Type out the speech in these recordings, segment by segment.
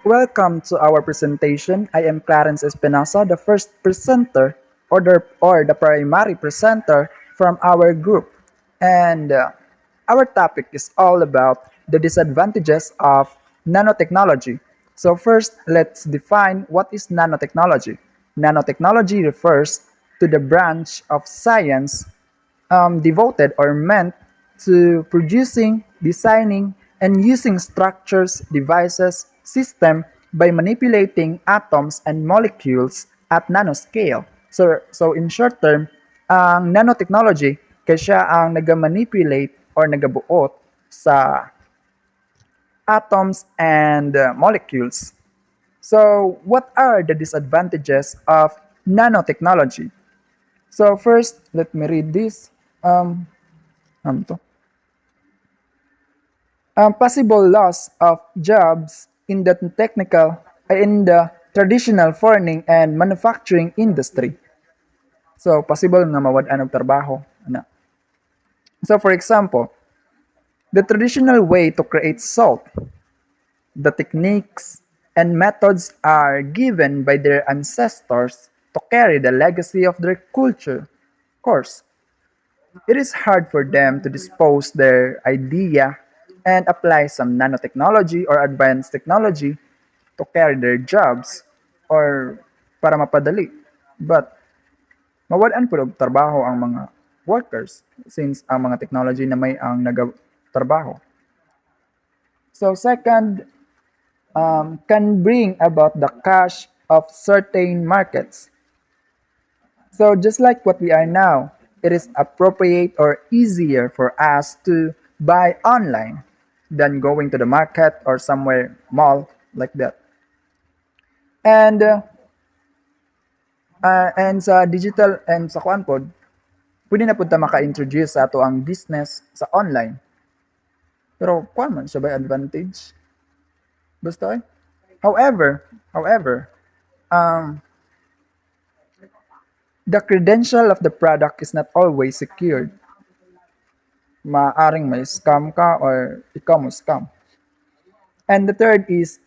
Welcome to our presentation. I am Clarence Espinosa, the first presenter or the primary presenter from our group. And our topic is all about the disadvantages of nanotechnology. So first, let's define what is nanotechnology. Nanotechnology refers to the branch of science devoted or meant to producing, designing, and using structures, devices, system by manipulating atoms and molecules at nanoscale. So in short term, ang nanotechnology kaya siya ang nag-manipulate or nagabuot sa atoms and molecules. So what are the disadvantages of nanotechnology? So first, let me read this. Ano to? Possible loss of jobs in the traditional farming and manufacturing industry. So possible nga mawad-an og trabaho ana. So for example, the traditional way to create salt, the techniques and methods are given by their ancestors to carry the legacy of their culture. Of course, it is hard for them to dispose their idea and apply some nanotechnology or advanced technology to carry their jobs or para mapadali. But mawalan po og trabaho ang mga workers since ang mga technology na may ang nagatrabaho. So second, can bring about the cash of certain markets. So just like what we are now, it is appropriate or easier for us to buy online than going to the market or somewhere mall like that. And sa digital and sa kuan pod, pwede na pud ta maka-introduce sa ato ang business sa online. Pero kuan man siya by advantage. Basta however, um, the credential of the product is not always secured. Maaring may scam ka or ikaw mo scam. And the third is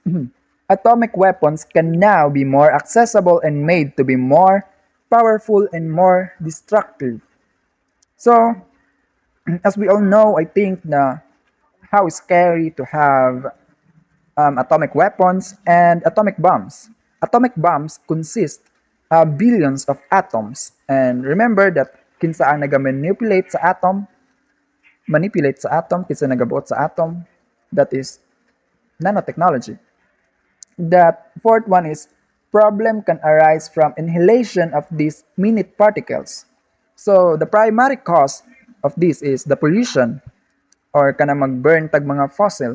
atomic weapons can now be more accessible and made to be more powerful and more destructive. So, as we all know, I think na how scary to have atomic weapons and atomic bombs. Atomic bombs consist billions of atoms. And remember that kinsa ang naga-manipulate sa atom, kinsa nagabuot sa atom, that is nanotechnology. The fourth one is problem can arise from inhalation of these minute particles. So the primary cause of this is the pollution or kanang mag-burn tag mga fossil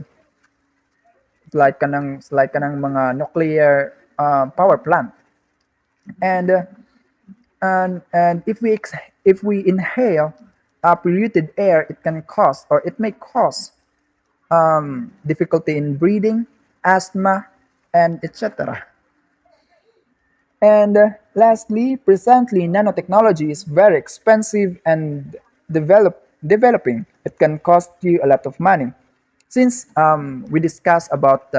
like kanang mga nuclear power plant. And if we inhale polluted air, it may cause difficulty in breathing, asthma, and etc. And lastly, presently, nanotechnology is very expensive and developing. It can cost you a lot of money. Since we discussed about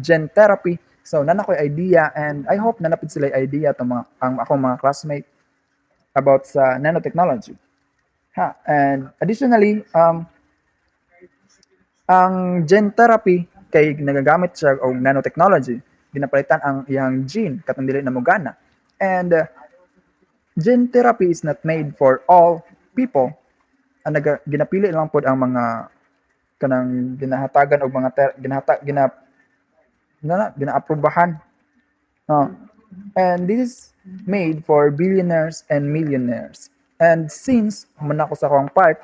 gene therapy, so nana ko'y idea and I hope nanapid sila idea to ang akong mga classmate about sa nanotechnology. And additionally, ang gene therapy kay nagagamit siya og nanotechnology, ginapalitan ang iyang gene katong dili na mogana. And gene therapy is not made for all people. Ang ginapili lang pod ang mga kanang ginahatagan og mga ginaaprubahan. And this is made for billionaires and millionaires. And since man ako sa akong part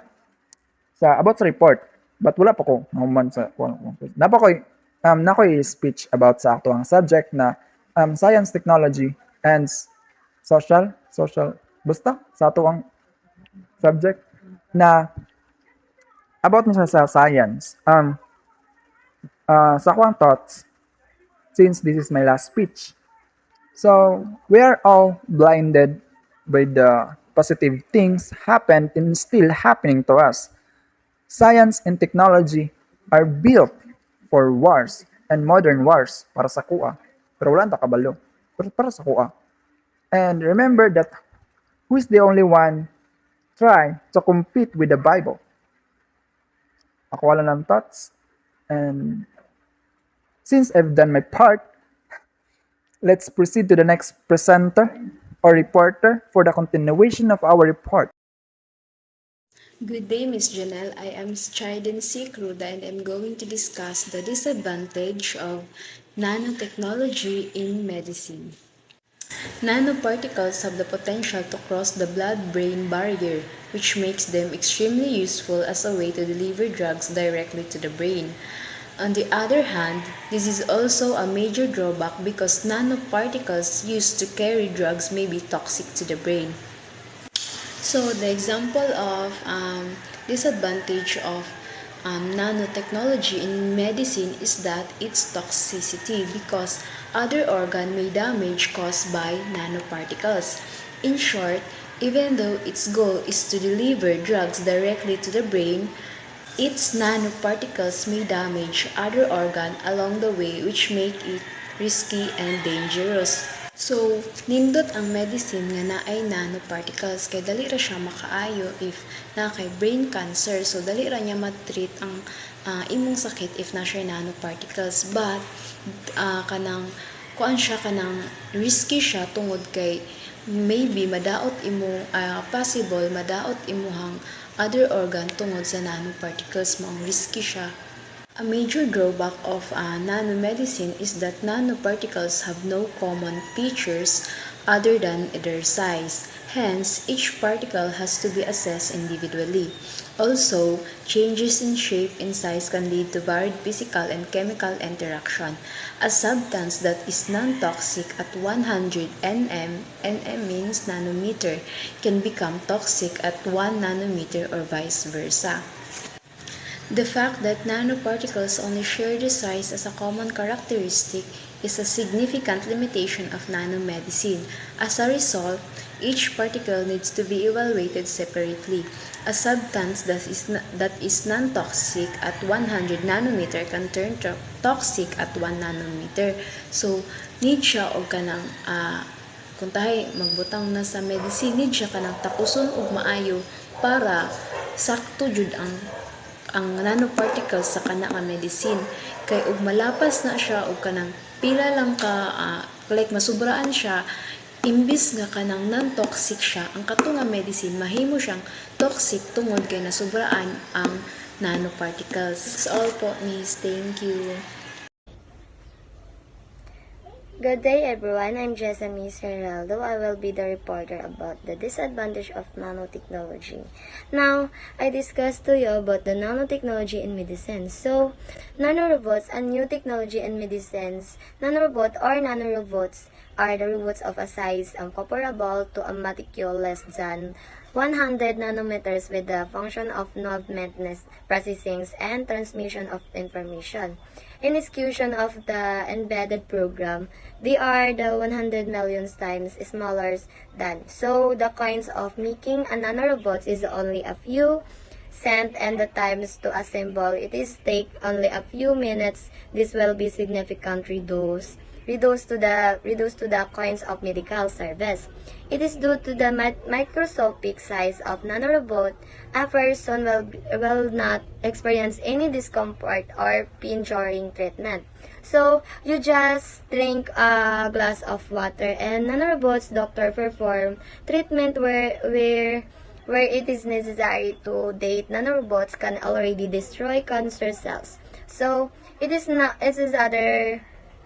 sa about sa report, but wala pa ko nahuman sa nakoy speech about sa ato ang subject na science, technology, and social basta sa ato ang subject na about na sa science. Sa akong thoughts, since this is my last speech, so we are all blinded by the positive things happened and still happening to us. Science and technology are built for wars and modern wars para sa kuha. Pero wala ta kabalo. Pero para sa kuha. And remember that who is the only one trying to compete with the Bible? Ako wala ng thoughts. And since I've done my part, let's proceed to the next presenter or reporter for the continuation of our report. Good day, Ms. Janelle. I am GE6 Cruda and I'm going to discuss the disadvantage of nanotechnology in medicine. Nanoparticles have the potential to cross the blood-brain barrier, which makes them extremely useful as a way to deliver drugs directly to the brain. On the other hand, this is also a major drawback because nanoparticles used to carry drugs may be toxic to the brain. So the example of disadvantage of nanotechnology in medicine is that its toxicity because other organ may damage caused by nanoparticles. In short, even though its goal is to deliver drugs directly to the brain, its nanoparticles may damage other organ along the way which make it risky and dangerous. So, nindot ang medicine nga naay nanoparticles kay dali ra siya makaayo if na kay brain cancer. So, dali ra niya matreat ang imong sakit if na siya nanoparticles. But, kanang kuan siya kanang risky siya tungod kay maybe madaot imo possible madaot imuhang other organ tungod sa nanoparticles maong risky siya. A major drawback of nanomedicine is that nanoparticles have no common features other than their size. Hence, each particle has to be assessed individually. Also, changes in shape and size can lead to varied physical and chemical interaction. A substance that is non-toxic at 100 nm, nm means nanometer, can become toxic at 1 nanometer or vice versa. The fact that nanoparticles only share the size as a common characteristic is a significant limitation of nanomedicine. As a result, each particle needs to be evaluated separately. A substance that is non-toxic at 100 nanometer can turn toxic at 1 nanometer. So, need siya og kanang kung tayo magbutang na sa medicine, need siya kanang tapuson og maayo para sakto jud ang nanoparticles sa kana nga medicine kay ug malapas na siya ug kanang pila lang ka like masubraan siya imbis nga kanang non-toxic siya ang kato nga medicine mahimo siyang toxic tungod kay nasubraan ang nanoparticles. That's all po, Miss. Thank you. Good day everyone, I'm Jessamine Serraldo. I will be the reporter about the disadvantage of nanotechnology. Now, I discussed to you about the nanotechnology in medicine. So, nanorobots, a new technology in medicines. Nanorobot or nanorobots are the robots of a size comparable to a molecule less than 100 nanometers with the function of movement, processing, and transmission of information. In execution of the embedded program, they are the 100 million times smaller than. So, the coins of making a nanorobot is only a few cents and the times to assemble it is take only a few minutes. This will be significant reduced to the coins of medical service. It is due to the microscopic size of nanorobot, a person will not experience any discomfort or pain during treatment. So, you just drink a glass of water and nanorobot's doctor perform treatment where it is necessary to date. Nanorobots can already destroy cancer cells. So, it is other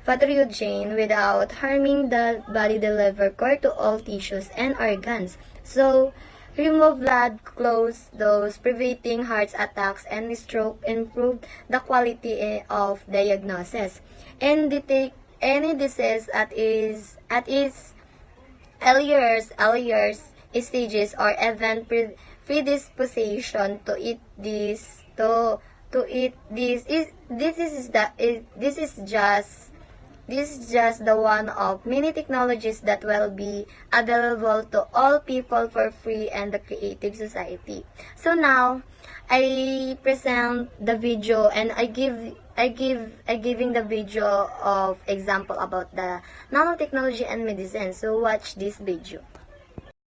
pathogen without harming the body deliver core to all tissues and organs. So, remove blood, close those, preventing heart attacks and stroke, improve the quality of diagnosis, and detect any disease at its earlier stages or event predisposition to eat this this is just the one of many technologies that will be available to all people for free and the creative society. So now, I present the video and I give I giving the video of example about the nanotechnology and medicine. So watch this video.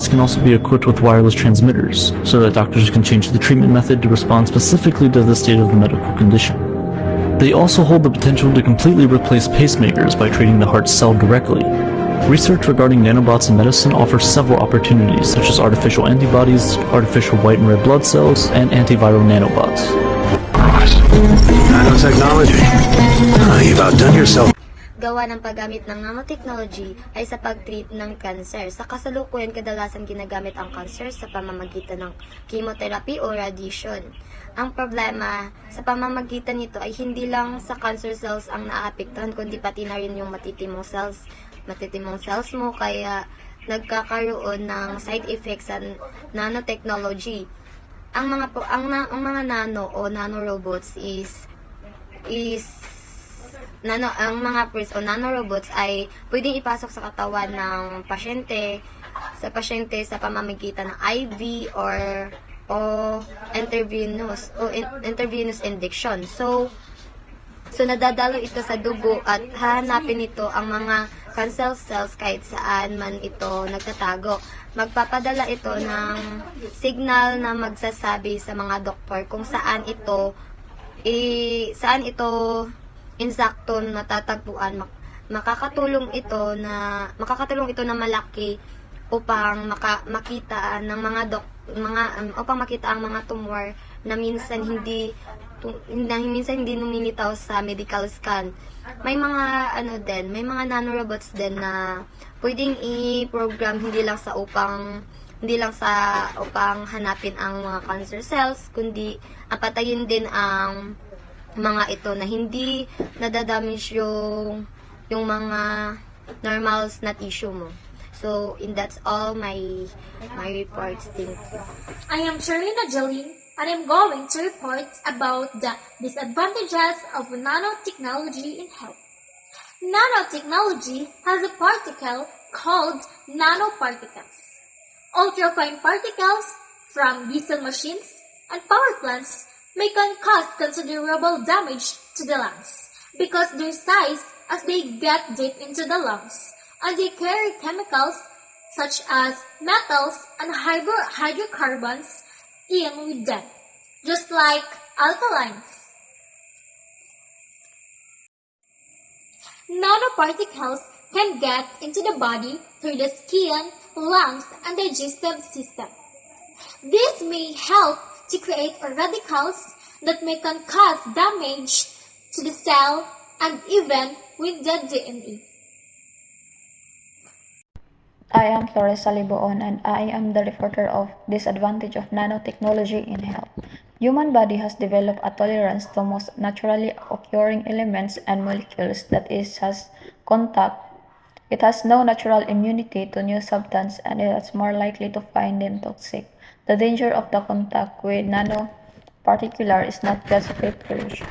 Can also be equipped with wireless transmitters, so that doctors can change the treatment method to respond specifically to the state of the medical condition. They also hold the potential to completely replace pacemakers by treating the heart's cell directly. Research regarding nanobots in medicine offers several opportunities, such as artificial antibodies, artificial white and red blood cells, and antiviral nanobots. Nanotechnology. You've outdone yourself. Gawa ng paggamit ng nanotechnology ay sa pag-treat ng cancer. Sa kasalukuyan, kadalasan ginagamit ang cancer sa pamamagitan ng chemotherapy o radiation. Ang problema sa pamamagitan nito ay hindi lang sa cancer cells ang naaapektuhan, kundi pati na rin yung matitibong cells mo, kaya nagkakaroon ng side effects sa nanotechnology. Ang mga nano o nanorobots ang mga nanorobots ay pwedeng ipasok sa katawan ng pasyente sa pamamagitan ng IV o intravenous injection. So nadadalo ito sa dugo at hahanapin ito ang mga cancer cells kahit saan man ito nagtatago. Magpapadala ito ng signal na magsasabi sa mga doktor kung saan ito insakto natatagpuan. Makakatulong ito na malaki upang makita ng upang makita ang mga tumor na minsan hindi lumilitaw sa medical scan. May mga nanorobots din na pwedeng i-program hindi lang sa upang hanapin ang mga cancer cells, kundi patayin din ang mga ito na hindi nadadamage yung mga normals na tissue mo. So, that's all my reports. Thank you. I am Charlene Jaline, and I'm going to report about the disadvantages of nanotechnology in health. Nanotechnology has a particle called nanoparticles. Ultrafine particles from diesel machines and power plants may cause considerable damage to the lungs because their size as they get deep into the lungs, and they carry chemicals such as metals and hydrocarbons in with them, just like alkalines. Nanoparticles can get into the body through the skin, lungs, and digestive system. This may help to create radicals that may cause damage to the cell and even with the DNA. I am Flores Saliboon, and I am the reporter of Disadvantage of Nanotechnology in Health. Human body has developed a tolerance to most naturally occurring elements and molecules that has contact. It has no natural immunity to new substances, and it is more likely to find them toxic. The danger of the contact with nanoparticular is not just preparation.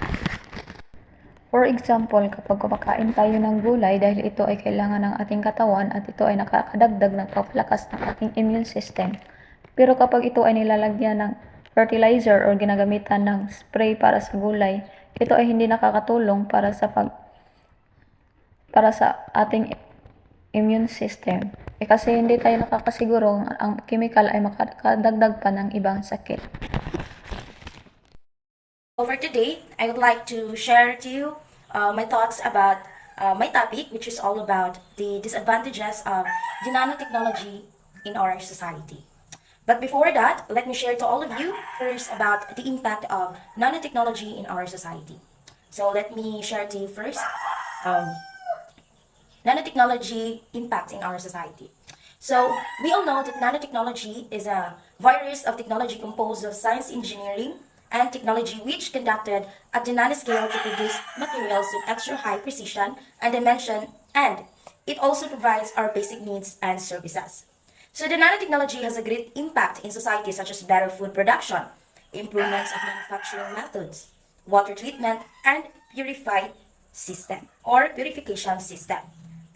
For example, kapag kumakain tayo ng gulay dahil ito ay kailangan ng ating katawan at ito ay nakakadagdag ng papalakas ng ating immune system. Pero kapag ito ay nilalagyan ng fertilizer o ginagamitan ng spray para sa gulay, ito ay hindi nakakatulong para sa ating immune system. Kasi hindi tayo nakakasiguro ang chemical ay makakadagdag pa ng ibang sakit. For today, I would like to share to you my thoughts about my topic, which is all about the disadvantages of the nanotechnology in our society. But before that, let me share to all of you first about the impact of nanotechnology in our society. So let me share to you first nanotechnology impact in our society. So we all know that nanotechnology is a virus of technology composed of science, engineering, and technology which conducted at the nanoscale to produce materials with extra high precision and dimension, and it also provides our basic needs and services. So the nanotechnology has a great impact in society, such as better food production, improvements of manufacturing methods, water treatment, and purification system.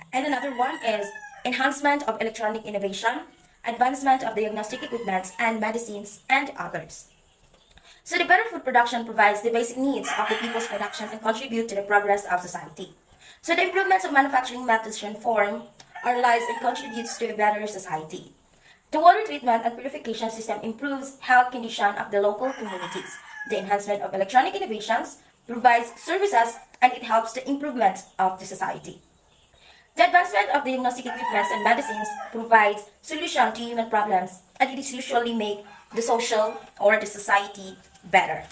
And another one is enhancement of electronic innovation, advancement of diagnostic equipment and medicines, and others. So the better food production provides the basic needs of the people's production and contribute to the progress of society. So the improvements of manufacturing methods transform our lives and contributes to a better society. The water treatment and purification system improves health condition of the local communities. The enhancement of electronic innovations provides services and it helps the improvement of the society. The advancement of diagnostic equipment and medicines provides solution to human problems and it is usually make the social or the society better.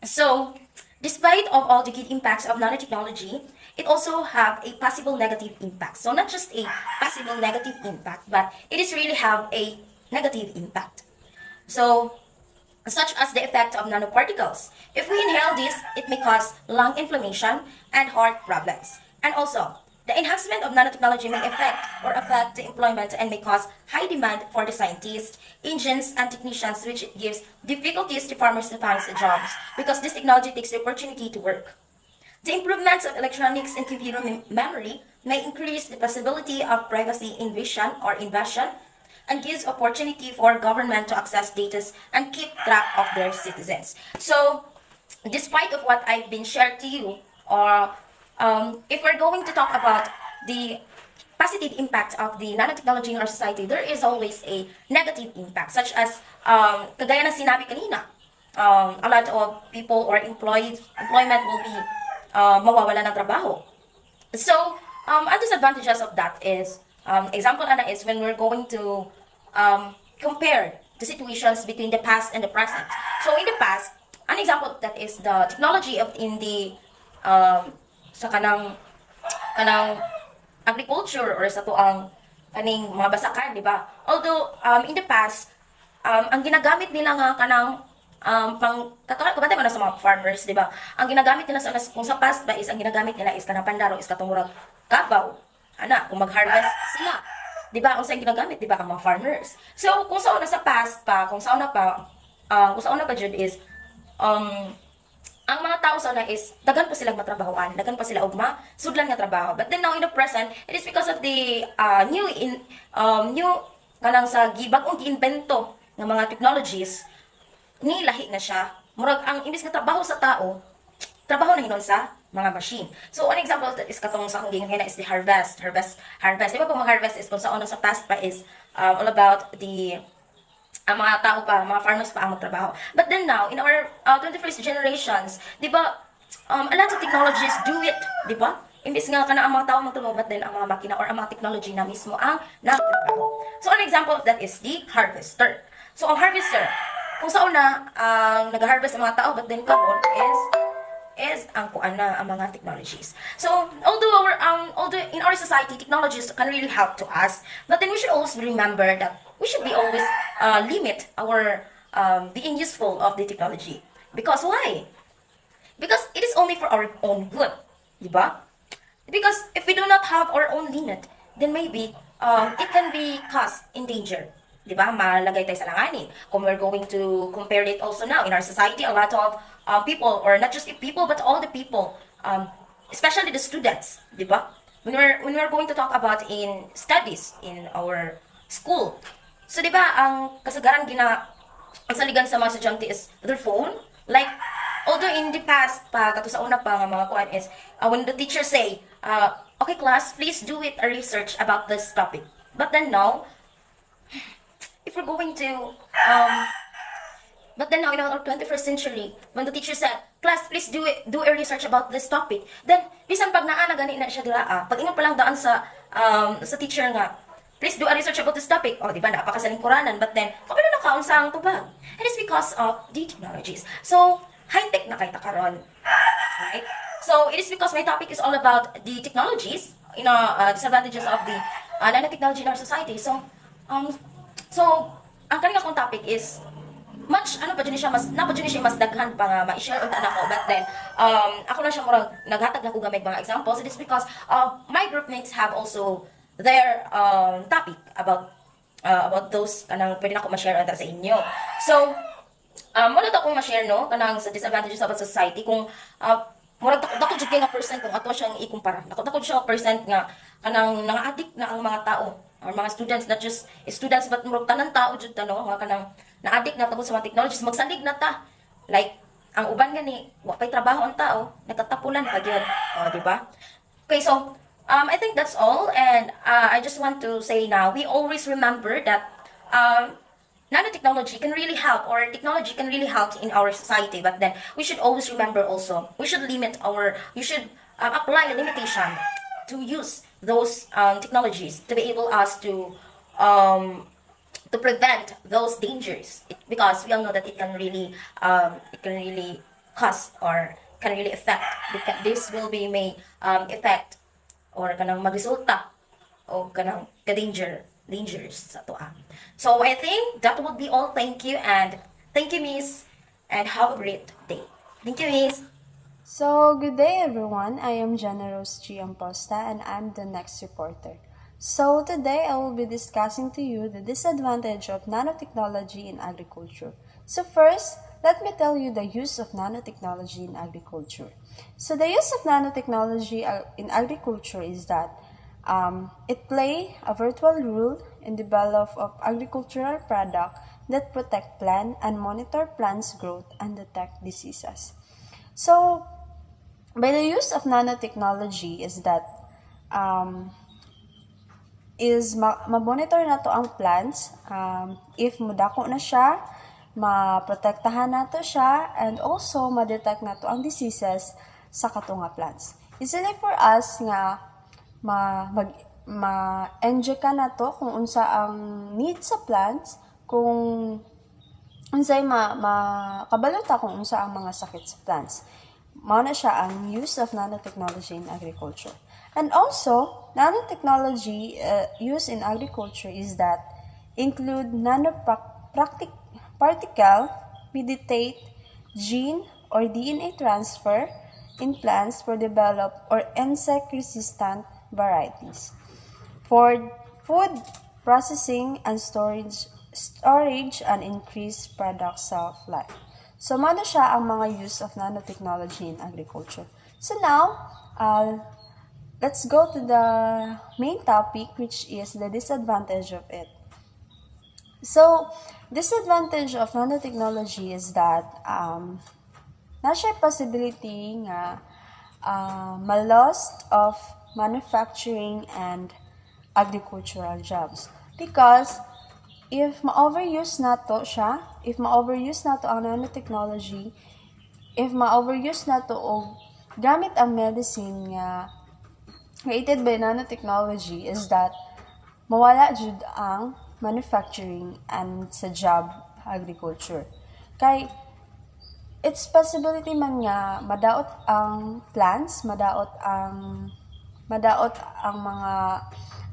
So, despite of all the good impacts of nanotechnology, it also have a possible negative impact. So not just a possible negative impact, but it is really have a negative impact. So, such as the effect of nanoparticles. If we inhale this, it may cause lung inflammation and heart problems. And also, the enhancement of nanotechnology may affect the employment and may cause high demand for the scientists, engineers, and technicians, which gives difficulties to farmers to find jobs because this technology takes the opportunity to work. The improvements of electronics and computer memory may increase the possibility of privacy invasion and gives opportunity for government to access data and keep track of their citizens. So, despite of what I've been shared to you, or if we're going to talk about the positive impact of the nanotechnology in our society, there is always a negative impact, such as kagaya na sinabi kanina, a lot of people or employment will be mawawala ng trabaho. So, disadvantages of that is, example ana is when we're going to compare the situations between the past and the present. So, in the past, an example of that is the technology of in the sa kanang agriculture or sa tuang kaning mga basakan, di ba? Although in the past, ang ginagamit nila nga kanang pang katulad ko sa mga farmers, di ba? Ang ginagamit nila sa kung sa past ba is ang ginagamit nila is kanang pandaro is katong kabaw. Ana, kung mag-harvest sila. Di ba? Kung saan ginagamit, di ba, ang mga farmers. So, kung saan na sa past pa, kung saan na pa jud is ang mga tao sana is dagan pa silang matrabahoan, dagan pa sila ugma sudlan nga trabaho. But then now in the present, it is because of the new kanang sa bagong giimbento ng mga technologies ni lahi na siya. Murag ang imbis nga trabaho sa tao, trabaho na hinon sa mga machine. So an example of that is katong sa akong ginghina is the harvest. Di ba po mag-harvest is kung sa sa past pa is all about the ang mga tao pa, mga farmers pa ang magtrabaho. But then now, in our 21st generations, di ba, a lot of technologies do it, di ba? Imbis nga ka na ang mga tao magtrabaho, but then ang mga makina or ang mga technology na mismo ang nagtrabaho. So, an example of that is the harvester. So, ang harvester, kung sa una, nag-harvest ang mga tao, but then karon is ang kuan na ang mga technologies. So, although in our society, technologies can really help to us, but then we should also remember that we should be always limit our being useful of the technology. Because why? Because it is only for our own good, di ba? Because if we do not have our own limit, then maybe it can be cause in danger. Di ba? Malagay tayo sa langanin. Kung we're going to compare it also now in our society, a lot of people, or not just the people, but all the people, especially the students, di ba? When we're going to talk about in studies in our school, so di ba, ang kasagaran ang saligan sa mga estudyante is their phone. Like, although in the past pa, kato sa una pa nga mga kuan is, when the teacher say, okay class, please do it a research about this topic. But then now, if we're going to, but then now in our 21st century, when the teacher said, class, please do a research about this topic, then, bisan pag naa na gani na siya dira, pag ingon pa lang daan sa teacher nga, please do a research about this topic. Oh, di ba, napakasaling Quranan, but then, kapag na nakaunsa ang tubag. It is because of the technologies. So, high-tech na kay takaron. Right? So, it is because my topic is all about the technologies, disadvantages of the nanotechnology in our society. So, ang kaning akong topic is much mas daghan pa nga ma-share unta nako, but then ako na siya murag naghatag na ko gamay mga examples. It is because my group mates have also their topic about those kanang pwede nako ma-share unta sa inyo. So mo na to akong ma-share no kanang sa disadvantages of society kung murag dako jud kay nga percent kung ato siyang ikumpara. Dako siya percent nga kanang nanga-addict na ang mga tao or mga students, not just students but murag tanan tao jud no nga kanang na-addict na tungod sa mga technologies, magsalig na ta Like, ang uban gani, wa pa'y trabaho ang tao, nagkatapunan pa gyud. O, di ba? Okay, so I think that's all, and I just want to say now, we always remember that nanotechnology can really help, or technology can really help in our society. But then we should always remember also, we should apply a limitation to use those technologies to be able us um, to prevent those dangers, because we all know that it can really cause, or can really affect, this will be may effect, or kanang magresulta o kanang dangers sa toa. So I think that would be all. Thank you, and thank you, Miss, and have a great day. Thank you, Miss. So, good day everyone. I am Generous G. Amposta and I'm the next reporter. So, today I will be discussing to you the disadvantage of nanotechnology in agriculture. So, first, let me tell you the use of nanotechnology in agriculture. So, the use of nanotechnology in agriculture is that it play a virtual role in develop of agricultural product that protect plant and monitor plants growth and detect diseases. So, by the use of nanotechnology is that ma-monitor na to ang plants, if mudako na siya, maprotektahan na to siya, and also ma-detect na to ang diseases sa katunga plants. Easily for us nga ma-enjoy ka na to kung unsa ang need sa plants, kung unsay makabaluta kung unsa ang mga sakit sa plants. Mao na siya ang use of nanotechnology in agriculture. And also, nanotechnology used in agriculture is that include nanoparticle, mediate, gene, or DNA transfer in plants for develop or insect-resistant varieties. For food processing and storage and increased product shelf life. So, mano siya ang mga use of nanotechnology in agriculture. So now, let's go to the main topic, which is the disadvantage of it. So, disadvantage of nanotechnology is that na siya possibility nga ma-lost of manufacturing and agricultural jobs. Because if ma-overuse nato siya, if ma-overuse nato ang nanotechnology, if ma-overuse nato og gamit ang medicine nga created by nanotechnology, is that mawala jud ang manufacturing and sa job agriculture. Kay it's possibility man nga madaot ang plants, madaot ang mga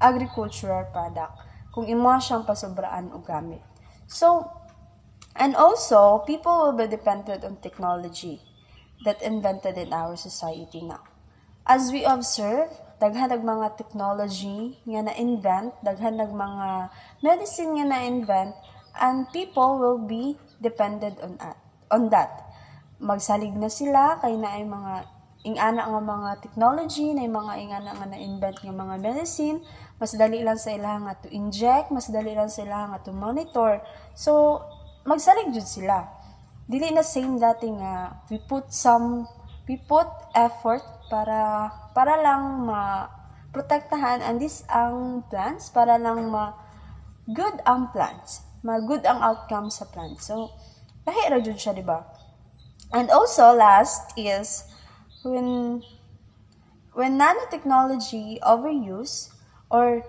agricultural product kung imo siyang pasobraan og gamit. So, and also, people will be dependent on technology that invented in our society now. As we observe, daghan ng mga technology nga na-invent, daghan ng mga medicine nga na-invent, and people will be dependent on that. Magsalig na sila kay naay mga ingana nga mga technology, na mga ingana nga na-invent nga mga medicine, mas dali lang sa ilaha nga to inject, mas dali lang sa ilaha nga to monitor. So, magsalig jud sila. Dili na same dati nga we put effort para lang ma-protektahan and this ang plants, para lang good ang plants, good ang outcome sa plants. So, lahi ra jud siya, di ba? And also, last is when nanotechnology overuse or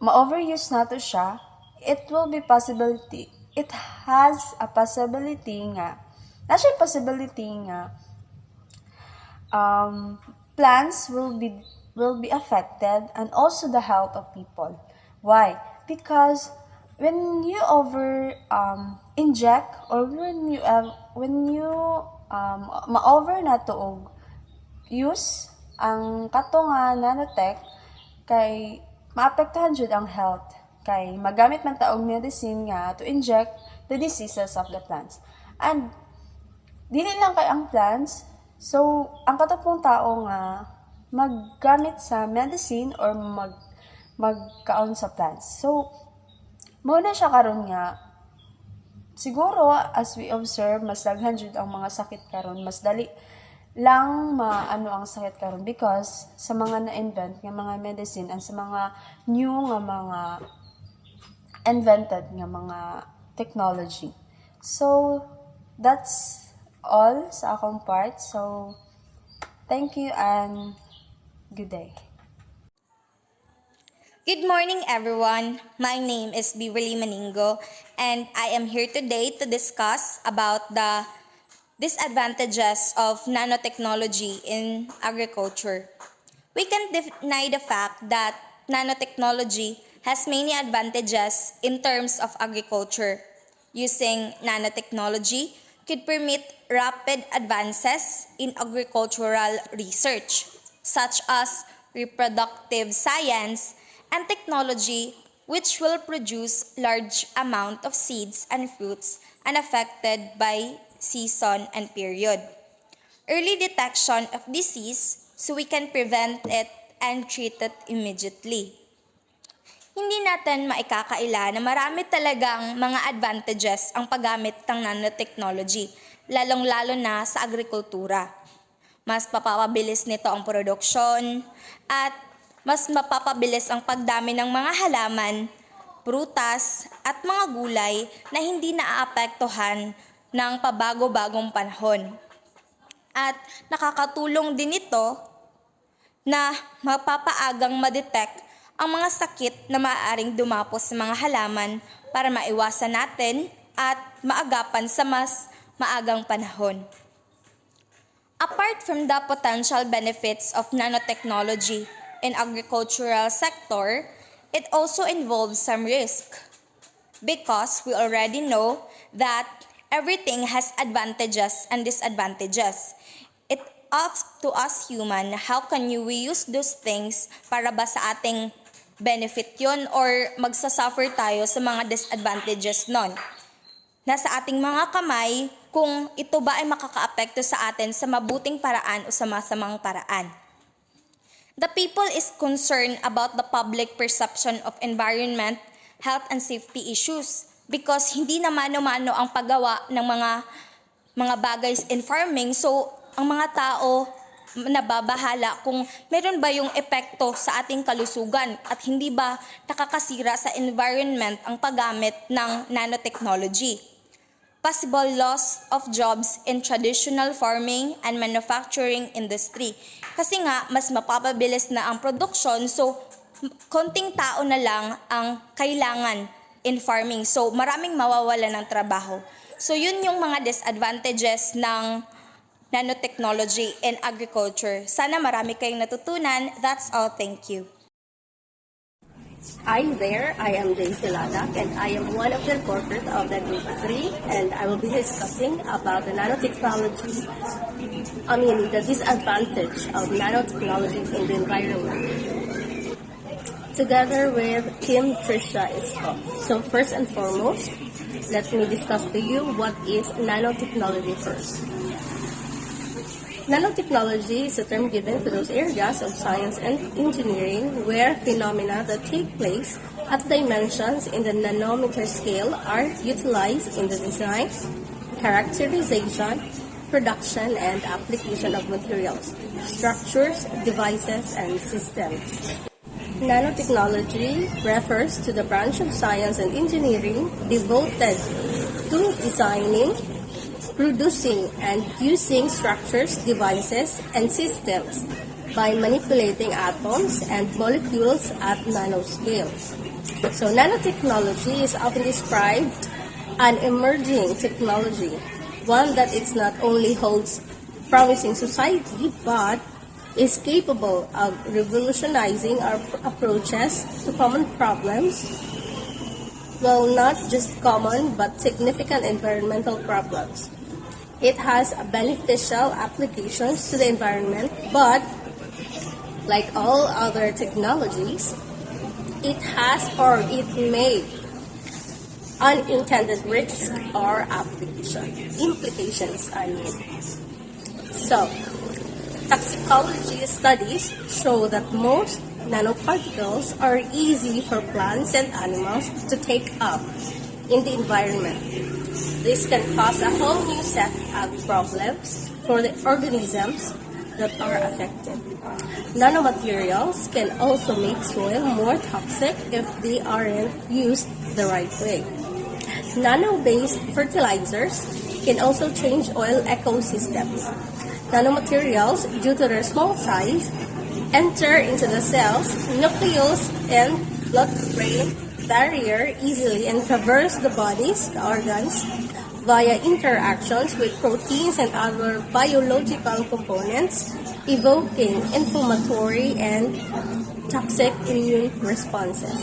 ma-overuse nato siya, it has a possibility nga plants will be affected, and also the health of people. Why? Because when you inject, or when you ma-over na to og use ang kato nga nanotech, kay maapektuhan jud ang health, kay magamit man ta og medicine nga to inject the diseases of the plants. And dili lang kay ang plants, so ang katong tao nga maggamit sa medicine or magkaon sa plants. So mao na siya karon nga siguro as we observe mas daghan jud ang mga sakit karon, mas dali lang maano ang sakit karon because sa mga na-invent nga mga medicine and sa mga new nga mga invented nga mga technology. So that's all sa akong part. So thank you and good day. Good morning, everyone. My name is Beverly Maningo, and I am here today to discuss about the disadvantages of nanotechnology in agriculture. We can't deny the fact that nanotechnology has many advantages in terms of agriculture. Using nanotechnology could permit rapid advances in agricultural research, such as reproductive science and technology, which will produce large amount of seeds and fruits unaffected by season and period. Early detection of disease so we can prevent it and treat it immediately. Hindi natin maikakaila na marami talagang mga advantages ang paggamit ng nanotechnology, lalong-lalo na sa agrikultura. Mas mapapabilis nito ang produksyon at mas mapapabilis ang pagdami ng mga halaman, prutas at mga gulay na hindi naaapektuhan ng pabago-bagong panahon. At nakakatulong din ito na mapapaagang ma-detect ang mga sakit na maaaring dumapos sa mga halaman para maiwasan natin at maagapan sa mas maagang panahon. Apart from the potential benefits of nanotechnology in agricultural sector, it also involves some risk because we already know that everything has advantages and disadvantages. It up to us human, how can we use those things para ba sa ating benefit yun or magsasuffer tayo sa mga disadvantages nun. Nasa ating mga kamay kung ito ba ay makakaapekto sa atin sa mabuting paraan o sa masamang paraan. The people is concerned about the public perception of environment, health, and safety issues because hindi na mano-mano ang paggawa ng mga bagay in farming. So, ang mga tao nababahala kung meron ba yung epekto sa ating kalusugan at hindi ba nakakasira sa environment ang paggamit ng nanotechnology. Possible loss of jobs in traditional farming and manufacturing industry. Kasi nga, mas mapapabilis na ang production, so konting tao na lang ang kailangan in farming. So maraming mawawala ng trabaho. So yun yung mga disadvantages ng nanotechnology in agriculture. Sana marami kayong natutunan. That's all. Thank you. Hi there, I am Daisy Ladak and I am one of the reporters of the Group 3 and I will be discussing about the nanotechnology, the disadvantage of nanotechnology in the environment. Together with Kim Trisha Isko. So first and foremost, let me discuss to you what is nanotechnology first. Nanotechnology is a term given to those areas of science and engineering where phenomena that take place at dimensions in the nanometer scale are utilized in the design, characterization, production, and application of materials, structures, devices, and systems. Nanotechnology refers to the branch of science and engineering devoted to designing, producing and using structures, devices, and systems by manipulating atoms and molecules at nanoscales. So nanotechnology is often described an emerging technology, one that it not only holds promising society but is capable of revolutionizing our approaches to common problems. Well, not just common but significant environmental problems. It has beneficial applications to the environment, but like all other technologies, it has or it may unintended risks or implications. So, toxicology studies show that most nanoparticles are easy for plants and animals to take up in the environment. This can cause a whole new set of problems for the organisms that are affected. Nanomaterials can also make soil more toxic if they aren't used the right way. Nano-based fertilizers can also change oil ecosystems. Nanomaterials, due to their small size, enter into the cell's nucleus and blood-brain barrier easily and traverse the body's organs via interactions with proteins and other biological components, evoking inflammatory and toxic immune responses.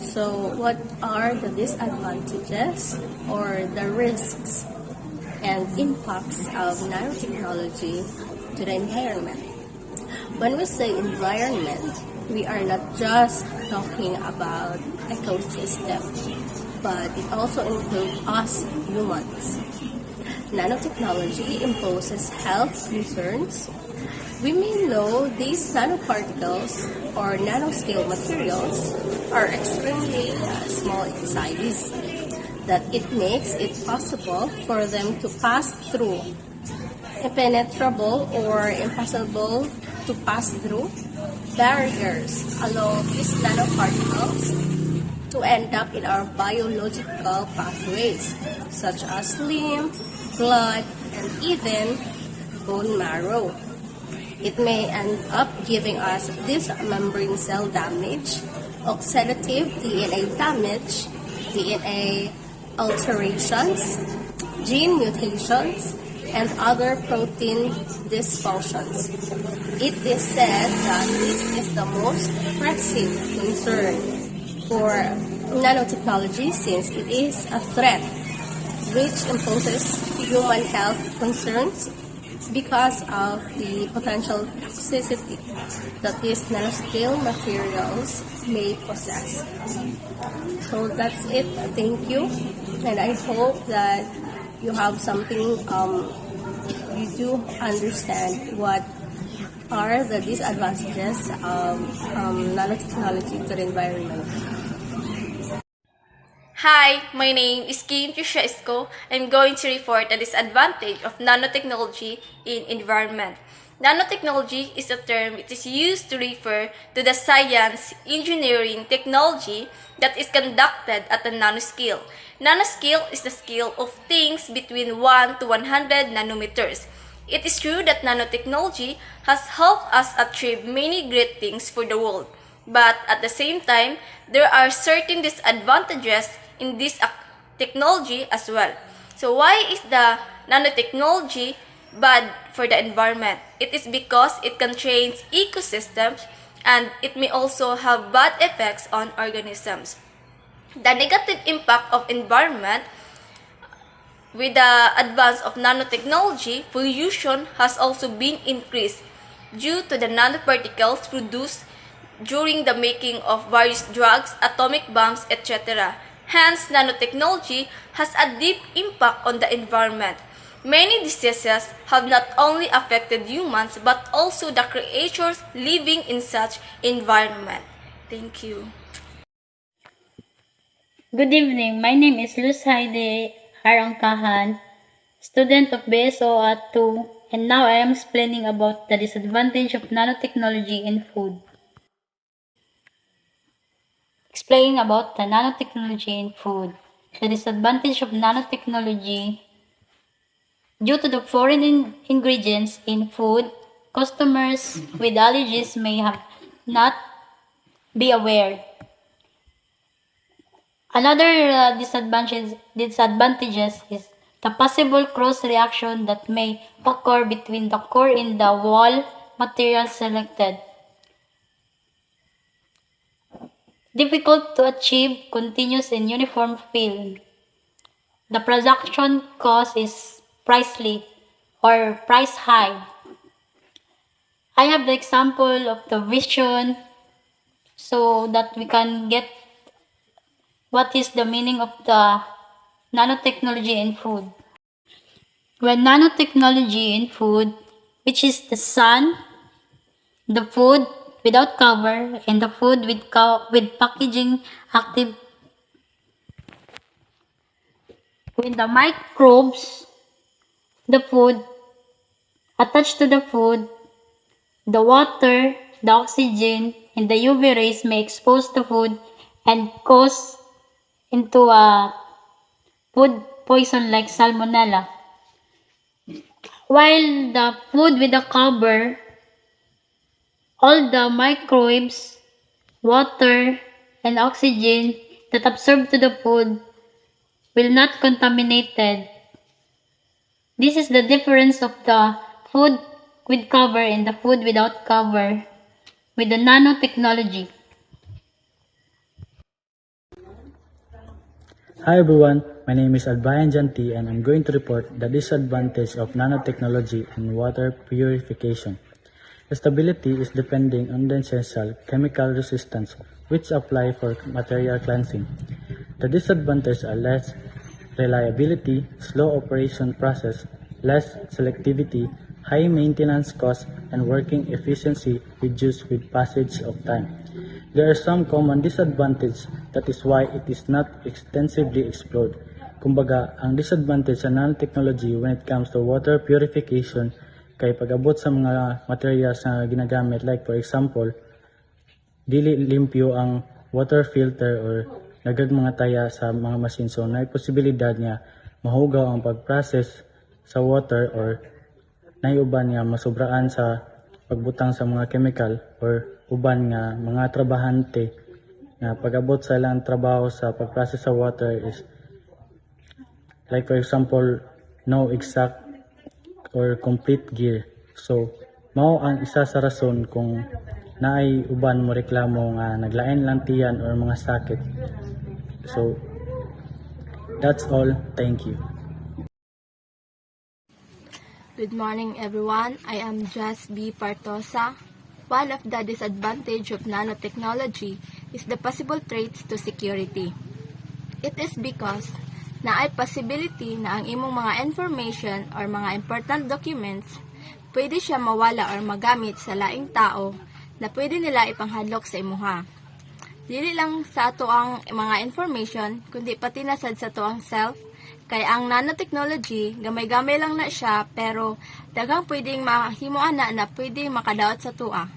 So, what are the disadvantages or the risks and impacts of nanotechnology to the environment? When we say environment, we are not just talking about ecosystem, but it also includes us humans. Nanotechnology imposes health concerns. We may know these nanoparticles or nanoscale materials are extremely small in size, that it makes it possible for them to pass through impenetrable or impossible to pass through barriers along these nanoparticles to end up in our biological pathways, such as lymph, blood, and even bone marrow. It may end up giving us this membrane cell damage, oxidative DNA damage, DNA alterations, gene mutations, and other protein dysfunctions. It is said that this is the most pressing concern for nanotechnology since it is a threat which imposes human health concerns because of the potential toxicity that these nanoscale materials may possess. So that's it. Thank you. And I hope that you have something, you do understand what are the disadvantages of nanotechnology to the environment. Hi, my name is Kim Chushaisco. I'm going to report the disadvantage of nanotechnology in environment. Nanotechnology is a term which is used to refer to the science, engineering, technology that is conducted at the nanoscale. Nanoscale is the scale of things between 1 to 100 nanometers. It is true that nanotechnology has helped us achieve many great things for the world. But at the same time, there are certain disadvantages in this technology as well. So why is the nanotechnology bad for the environment? It is because it can change ecosystems and it may also have bad effects on organisms. The negative impact of environment with the advance of nanotechnology, pollution has also been increased due to the nanoparticles produced during the making of various drugs, atomic bombs, etc. Hence, nanotechnology has a deep impact on the environment. Many diseases have not only affected humans but also the creatures living in such environment. Thank you. Good evening. My name is Luz Heide Harangkahan, student of BSO at 2, and now I am explaining about the disadvantage of nanotechnology in food. Explaining about the nanotechnology in food. The disadvantage of nanotechnology due to the foreign ingredients in food, customers with allergies may have not be aware. Another disadvantages is the possible cross-reaction that may occur between the core and the wall material selected. Difficult to achieve continuous and uniform fill. The production cost is pricey or price high. I have the example of the vision so that we can get what is the meaning of the nanotechnology in food. When nanotechnology in food, which is the sun, the food without cover, and the food with packaging active When the microbes, the food, attached to the food, the water, the oxygen, and the UV rays may expose the food and cause into a food poison like salmonella. While the food with the cover, all the microbes, water, and oxygen that absorb to the food will not contaminated. This is the difference of the food with cover and the food without cover with the nanotechnology. Hi everyone, my name is Albayan Janti and I'm going to report the disadvantage of nanotechnology in water purification. Stability is depending on the essential chemical resistance which apply for material cleansing. The disadvantages are less reliability, slow operation process, less selectivity, high maintenance costs, and working efficiency reduced with passage of time. There are some common disadvantages, that is why it is not extensively explored. Kumbaga, ang disadvantage sa nanotechnology when it comes to water purification kay pag-abot sa mga materials na ginagamit, like for example, dili limpyo ang water filter or nagag mga taya sa mga machine, so na posibilidad niya mahugaw ang pag-process sa water or naiuban nga masubraan sa pagbutang sa mga chemical or uban nga mga trabahante na pag-abot sa ilang trabaho sa pag-process sa water is like for example no exact or complete gear. So mao ang isa sa rason kung naay uban mo reklamo nga naglain lang tiyan or mga sakit. So that's all, thank you. Good morning everyone, I am Jas B. Partosa. One of the disadvantages of nanotechnology is the possible threats to security. It is because na ay possibility na ang imong mga information or mga important documents pwede siya mawala or magamit sa laing tao na pwede nila ipanghadlok sa imuha. Dili lang sa ato ang mga information, kundi pati na sad sa ato ang self. Kay ang nanotechnology, gamay-gamay lang na siya, pero daghang pwedeng mahimo ana na pwedeng makadaot sa tua.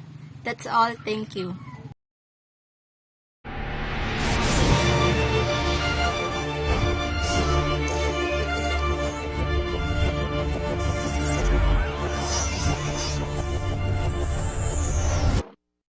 That's all, thank you.